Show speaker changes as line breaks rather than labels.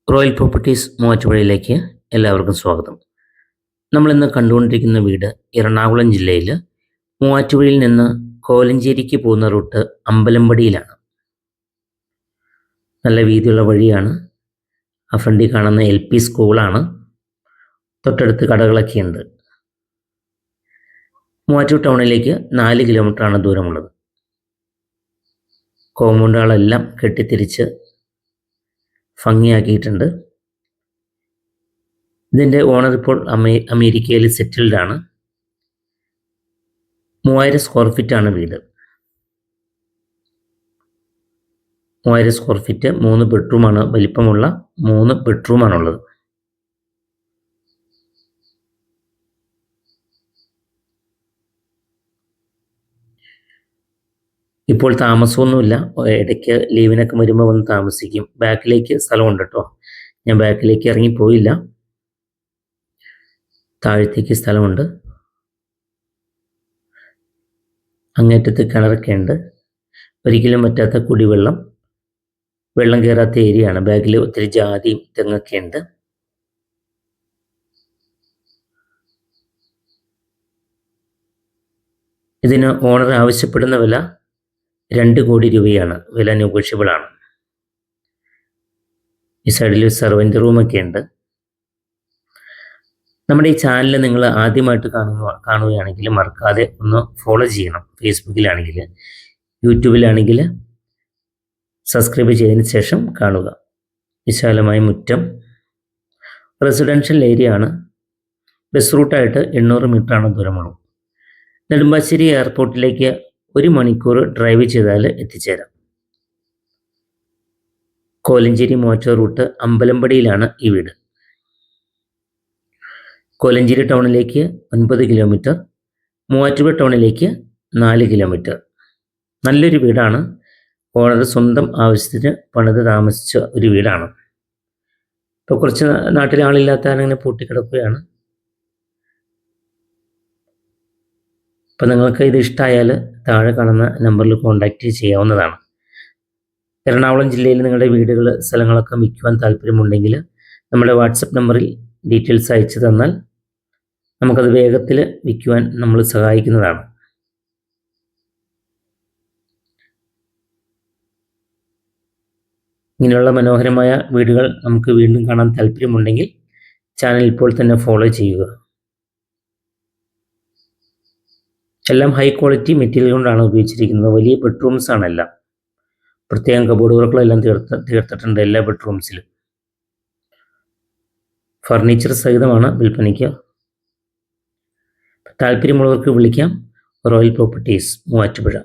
Royal properties മൂവാറ്റുപുഴയിലേക്ക് എല്ലാവർക്കും സ്വാഗതം. നമ്മളിന്ന് കണ്ടുകൊണ്ടിരിക്കുന്ന വീട് എറണാകുളം ജില്ലയിൽ മൂവാറ്റുപുഴയിൽ നിന്ന് കോലഞ്ചേരിക്ക് പോകുന്ന റൂട്ട് അമ്പലമ്പടിയിലാണ്. നല്ല വീതിയുള്ള വഴിയാണ്. ആ ഫ്രണ്ടിൽ കാണുന്ന LP സ്കൂളാണ്. തൊട്ടടുത്ത് കടകളൊക്കെയുണ്ട്. മൂവാറ്റുപുഴ ടൗണിലേക്ക് 4 കിലോമീറ്ററാണ് ദൂരമുള്ളത്. കോമ്പൗണ്ടുകളെല്ലാം കെട്ടിത്തിരിച്ച് ഭംഗിയാക്കിയിട്ടുണ്ട്. ഇതിൻ്റെ ഓണർ ഇപ്പോൾ അമേരിക്കയിൽ സെറ്റിൽഡ് ആണ്. 3000 സ്ക്വയർ ഫീറ്റാണ് വീട്. 3000 സ്ക്വയർ ഫീറ്റ് 3 ബെഡ്റൂമാണ്. വലിപ്പമുള്ള 3 ബെഡ്റൂമാണുള്ളത്. ഇപ്പോൾ താമസമൊന്നുമില്ല. ഇടയ്ക്ക് ലീവിനൊക്കെ വരുമ്പോൾ വന്ന് താമസിക്കും. ബാക്കിലേക്ക് സ്ഥലമുണ്ട് കേട്ടോ. ഞാൻ ബാക്കിലേക്ക് ഇറങ്ങിപ്പോയില്ല. താഴത്തേക്ക് സ്ഥലമുണ്ട്. അങ്ങേറ്റത്ത് കിണറൊക്കെ ഉണ്ട്. ഒരിക്കലും പറ്റാത്ത കുടിവെള്ളം, വെള്ളം കയറാത്ത ഏരിയയാണ്. ബാക്കിൽ ഒത്തിരി ജാതിയും തെങ്ങൊക്കെ ഉണ്ട്. ഇതിന് ഓണർ ആവശ്യപ്പെടുന്ന വില 2 കോടി രൂപയാണ്. വില നെഗോഷ്യബിളാണ്. ഈ സൈഡിൽ സെർവൻ്റ് റൂമൊക്കെ ഉണ്ട്. നമ്മുടെ ഈ ചാനൽ നിങ്ങൾ ആദ്യമായിട്ട് കാണുകയാണെങ്കിൽ മറക്കാതെ ഒന്ന് ഫോളോ ചെയ്യണം. ഫേസ്ബുക്കിലാണെങ്കിൽ, യൂട്യൂബിലാണെങ്കിൽ സബ്സ്ക്രൈബ് ചെയ്തതിന് ശേഷം കാണുക. വിശാലമായ മുറ്റം, റെസിഡൻഷ്യൽ ഏരിയ ആണ്. ബസ് റൂട്ടായിട്ട് 800 മീറ്ററാണ് ദൂരമുള്ളൂ. നെടുമ്പാശ്ശേരി എയർപോർട്ടിലേക്ക് 1 മണിക്കൂർ ഡ്രൈവ് ചെയ്താൽ എത്തിച്ചേരാം. കോലഞ്ചേരി മൂവാറ്റുപുഴ റൂട്ട് അമ്പലമ്പടിയിലാണ് ഈ വീട്. കോലഞ്ചേരി ടൗണിലേക്ക് 9 കിലോമീറ്റർ, മൂവാറ്റുപുഴ ടൗണിലേക്ക് 4 കിലോമീറ്റർ. നല്ലൊരു വീടാണ്. ഓണർ സ്വന്തം ആവശ്യത്തിന് പണിത് താമസിച്ച ഒരു വീടാണ്. ഇപ്പോൾ കുറച്ച് നാട്ടിലെ ആളില്ലാത്ത അങ്ങനെ പൂട്ടിക്കിടക്കുകയാണ്. അപ്പോൾ നിങ്ങൾക്ക് ഇത് ഇഷ്ടമായാൽ താഴെ കാണുന്ന നമ്പറിൽ കോൺടാക്റ്റ് ചെയ്യാവുന്നതാണ്. എറണാകുളം ജില്ലയിൽ നിങ്ങളുടെ വീടുകൾ, സ്ഥലങ്ങളൊക്കെ വിൽക്കുവാൻ താല്പര്യമുണ്ടെങ്കിൽ നമ്മുടെ വാട്സപ്പ് നമ്പറിൽ ഡീറ്റെയിൽസ് അയച്ചു തന്നാൽ നമുക്കത് വേഗത്തിൽ വിൽക്കുവാൻ നമ്മൾ സഹായിക്കുന്നതാണ്. ഇങ്ങനെയുള്ള മനോഹരമായ വീടുകൾ നമുക്ക് വീണ്ടും കാണാൻ താല്പര്യമുണ്ടെങ്കിൽ ചാനൽ ഇപ്പോൾ തന്നെ ഫോളോ ചെയ്യുക. എല്ലാം ഹൈ ക്വാളിറ്റി മെറ്റീരിയൽ കൊണ്ടാണ് ഉപയോഗിച്ചിരിക്കുന്നത്. വലിയ ബെഡ്റൂംസ് ആണ് എല്ലാം. പ്രത്യേകം കബോർഡ് വർക്കുകളെല്ലാം തീർത്തിട്ടുണ്ട് എല്ലാ ബെഡ്റൂംസിലും. ഫർണിച്ചർ സഹിതമാണ് വിൽപ്പനയ്ക്ക്. താല്പര്യമുള്ളവർക്ക് വിളിക്കാം. Royal properties Muvattupuzha.